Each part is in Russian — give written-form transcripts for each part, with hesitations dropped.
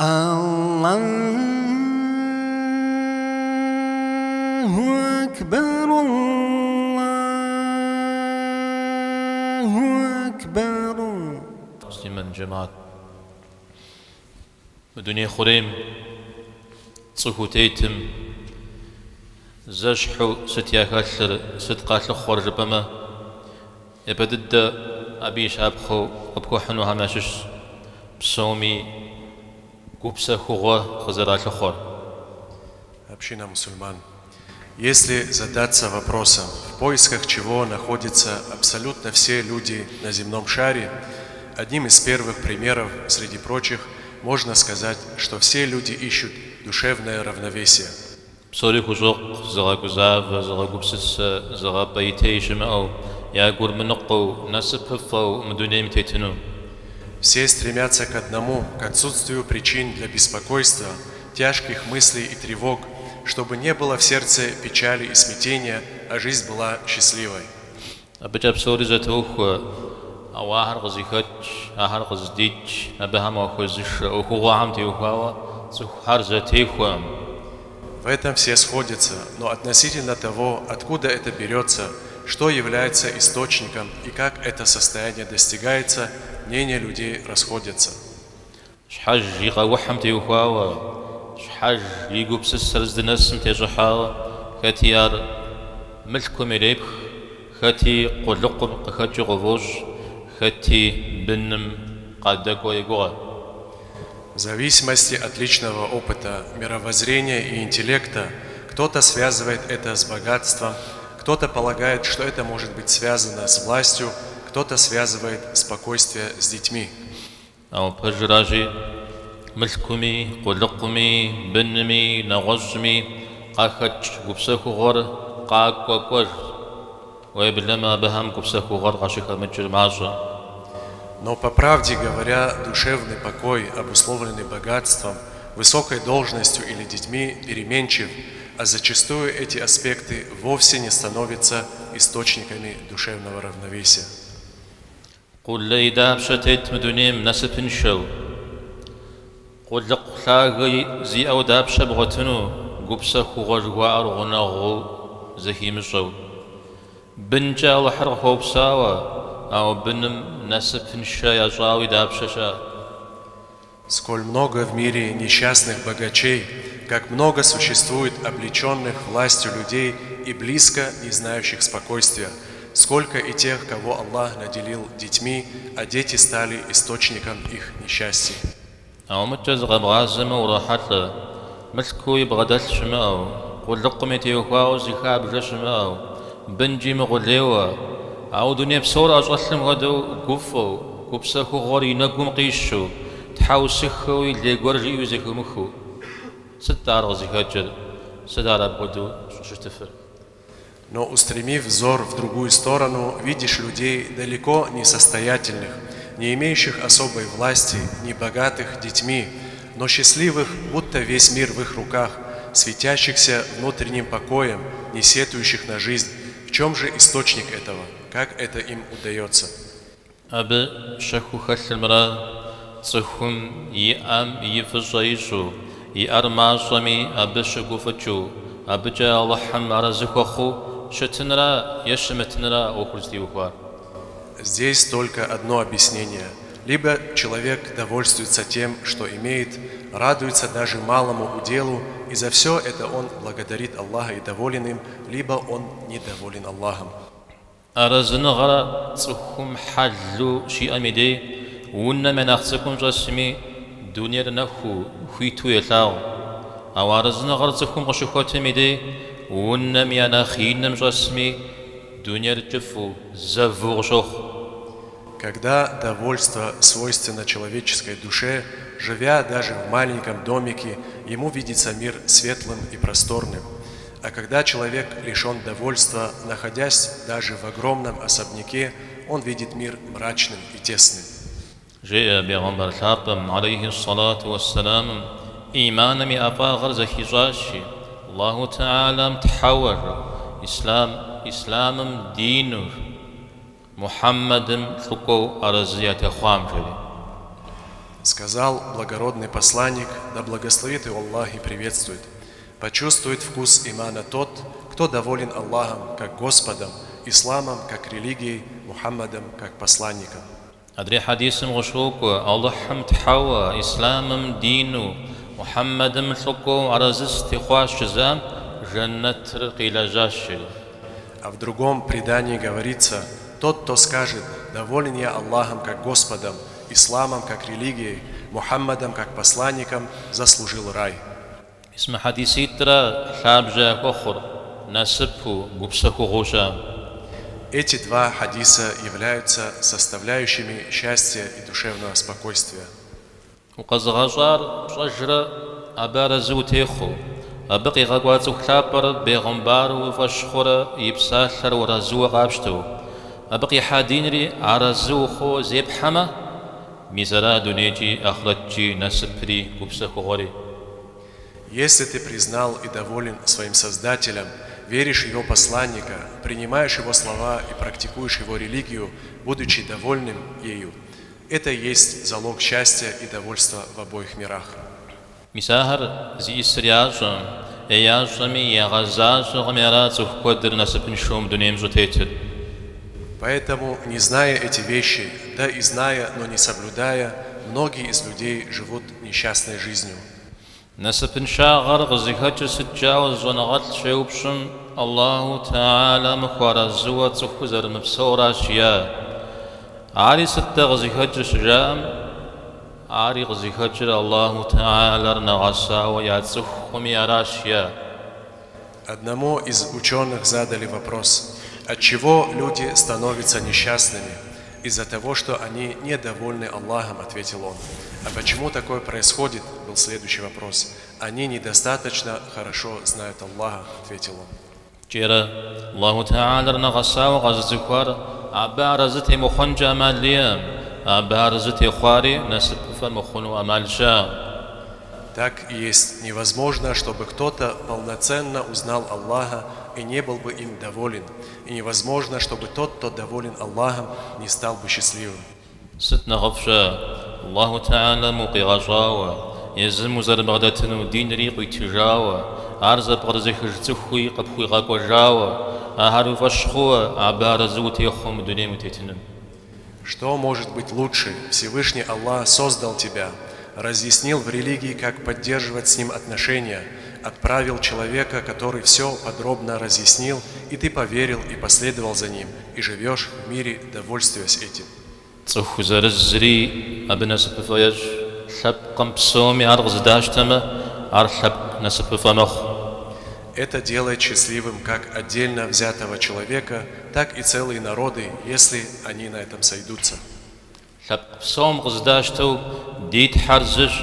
الله أكبر الله أكبر. مسلمان جماعة مدني خريم صهوتيتم زشحو ستياكاثر ستقاتل خور ربما يبدد أبي شابخو أبكو حنو هماشش بسومي гупса хуга хазарат лохор. Община мусульман. Если задаться вопросом, в поисках чего находятся абсолютно все люди на земном шаре, одним из первых примеров среди прочих можно сказать, что все люди ищут душевное равновесие. Псори хужок зага гузав зага гупсис зага байтейшим ау я гурмнуку насыпфау мдунем тетину. Все стремятся к одному, к отсутствию причин для беспокойства, тяжких мыслей и тревог, чтобы не было в сердце печали и смятения, а жизнь была счастливой. Абичапсори затуху авахар гзихач ахар гздич абахама хозиш ухуам тиухава сухар затихуам. В этом все сходятся, но относительно того, откуда это берется, что является источником и как это состояние достигается, мнения людей расходятся. شحاج يقوحم تيوخاوا شحاج يقوبس السرزدنسم تيجحاوا خاتيار ملكم يريبخ خاتي قلقم خاتي غوش خاتي بنم قادك ويقوغا. В зависимости от личного опыта, мировоззрения и интеллекта, кто-то связывает это с богатством, кто-то полагает, что это может быть связано с властью, кто-то связывает спокойствие с детьми. أو بجراجي ملكمي قلقمي بنمي نغزمي قاخج قبسخو غر قاك وقر ويبلما بهم قبسخو غر قاشخ مجر معجا. Но по правде говоря, душевный покой, обусловленный богатством, высокой должностью или детьми, переменчив, а зачастую эти аспекты вовсе не становятся источниками душевного равновесия. قل لي داب شتيت مدنيم نسب شو قل لقلاغي زي أو داب شبغتنو قبسخو غرغوار غنغو زهي مشو بنجا وحرغو بساوا أو بنم نسب شا يجاوي داب ششا. Сколь много в мире несчастных богачей, как много существует облеченных властью людей и близко не знающих спокойствия, сколько и тех, кого Аллах наделил детьми, а дети стали источником их несчастья. أو متجز غبغازم وراحت ملكوي بغدل شماو قل لقمي تيوخاو زخاب جشماو بنجي مغليوا أو دنيا بسورة أجلم غدو قفو قبسخو غوري نقوم قيشو تحاو سخوي اللي قرجي وزيكو مخو ستار غزيكاجر ستار أبغدو شتفر. Но устремив взор в другую сторону, видишь людей далеко не состоятельных, не имеющих особой власти, не богатых детьми, но счастливых, будто весь мир в их руках, светящихся внутренним покоем, не сетующих на жизнь. В чем же источник этого? Как это им удается? أب شكو خل المرا صخم يأم يفجيشو يأرماشمي أب شكو فتشو أب جا الله حم رزقخو شتنرا يشمتنرا أخرجتي وخوار. Здесь только одно объяснение. Либо человек довольствуется тем, что имеет, радуется даже малому уделу, и за все это он благодарит Аллаха и доволен им, либо он недоволен Аллахом. أرزنا غرا صخم حلو شيء أميدي ون من أخسكم جسمي دنيا نخو خيتو يلاو أو أرزنا غرا صخم غشخوت أميدي ون من أخين جسمي دنيا جفو زفو غشخ. Когда довольство свойственно человеческой душе, живя даже в маленьком домике, ему видится мир светлым и просторным. А когда человек лишен довольства, находясь даже в огромном особняке, он видит мир мрачным и тесным. جاء بيغمبر ثابم عليه الصلاة والسلام إيمانا بأفاغر زكي جاشي الله تعالى متحور إسلام دينور محمد ثقو أرزية خوام جدي. Сказал благородный посланник, да благословит его Аллах и приветствует. Почувствует вкус имана тот, кто доволен Аллахом как Господом, исламом как религией, Мухаммадом как посланником. أدري حديث مغشوكو الله حمد حوا إسلام دينو محمد ملحكو عرزس تخواش جزام جنة قيل جاشي. А в другом предании говорится, тот, кто скажет, доволен я Аллахом как Господом, исламом как религией, Мухаммадом как посланником, заслужил рай. اسم حديثي ترى حابجا كخر نسبه قبسكو غوشا. Эти два хадиса являются составляющими счастья и душевного спокойствия. وقزغجار شجرة أبارزو تيخو أبقي غقواتو خلابر بيغمبار وفشخورة يبسالر ورزو غابشتو أبقي حادينري عرزو خو زيب حما ميزرا دونيجي أخرجي نسبري قبسكو غوري. Если ты признал и доволен своим Создателем, веришь в Его посланника, принимаешь Его слова и практикуешь Его религию, будучи довольным ею, это и есть залог счастья и довольства в обоих мирах. مساهر زي سرياجم إياجمي يغزاجم يراتو قدر نسبن شوم دونيم زوتيتر. Поэтому, не зная эти вещи, да и зная, но не соблюдая, многие из людей живут несчастной жизнью. نسبن شاغر غزيكاتو ستجاوز ونغط شوبشم الله تعالى مخارزوة تخزر مبسورة شيا عاري ستة غزيكاتو شجام عاري غزيكاتو الله تعالى نغسا وياتسخم ياراشيا. Одному из ученых задали вопрос, отчего люди становятся несчастными? Из-за того, что они недовольны Аллахом, ответил он. А почему такое происходит, был следующий вопрос. Они недостаточно хорошо знают Аллаха, ответил он. جيرا الله تعالى نغسا وغززكوار عبارزتي مخنجا ماليام عبارزتي خواري نسب فمخنو أمالشا. Так и есть. Невозможно, чтобы кто-то полноценно узнал Аллаха и не был бы им доволен. И невозможно, чтобы тот, кто доволен Аллахом, не стал бы счастливым. ستنا غفشا الله تعالى موقي غشاوة يزم زر بغدتن ودين ريقي تجاوة عرض بغرزي خجتخوي قبخوي غاقو جاوة أهارو فشخوة عبار زوتي خم دونيم تيتنم. Что может быть лучше? Всевышний Аллах создал тебя, разъяснил в религии, как поддерживать с Ним отношения, отправил человека, который все подробно разъяснил, и ты поверил и последовал за Ним, и живешь в мире, довольствуясь этим. صخو زرزري أبنا سبفايج حب قمبسومي عرغز داشتما عرحب نسب فمخ. Это делает счастливым как отдельно взятого человека, так и целые народы, если они на этом сойдутся. حب قمبسوم غزداشتو ديت حرزش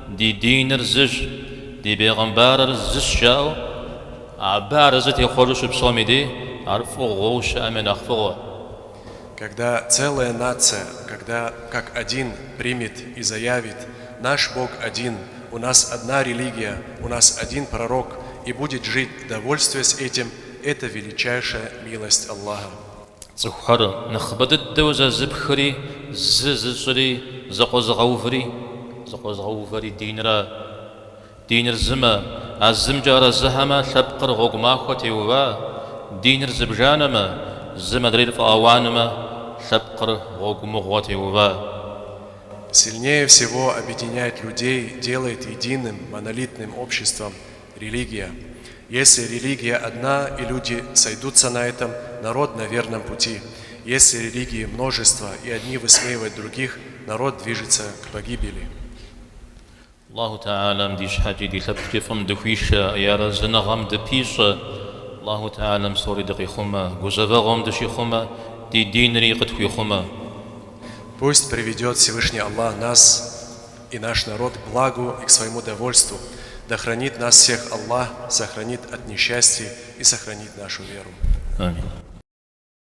دي دين رزش دي بيغمبار رزش جاو عبار زتي خورش بسومي دي عرفو غوش أمن أخفوه. Когда целая нация, когда как один примет и заявит, наш Бог один, у нас одна религия, у нас один пророк, и будет жить, довольствуясь этим, это величайшая милость Аллаха. صخر نخبط الدوزة زبخري ززري زقوز غوفري دينر زما الزمجار الزهما شبقر غوغما خوتي وبا دينر زبجانما زما درير فاوانما شبقر غوغما خوتي وبا. Сильнее всего объединяет людей, делает единым, монолитным обществом религия. Если религия одна и люди сойдутся на этом, народ на верном пути. Если религии множество и одни высмеивают других, народ движется к погибели. الله تعالى مديش حاجة دي لبكي فم دخويشة يا رزنا غم دبيشة الله تعالى مصوري دقي خما جوزفا غم دشي خما دي دين ريقت في خما. Пусть приведет Всевышний Аллах нас и наш народ к благу и к своему довольству. Да хранит нас всех Аллах, сохранит от несчастья и сохранит нашу веру. آمين.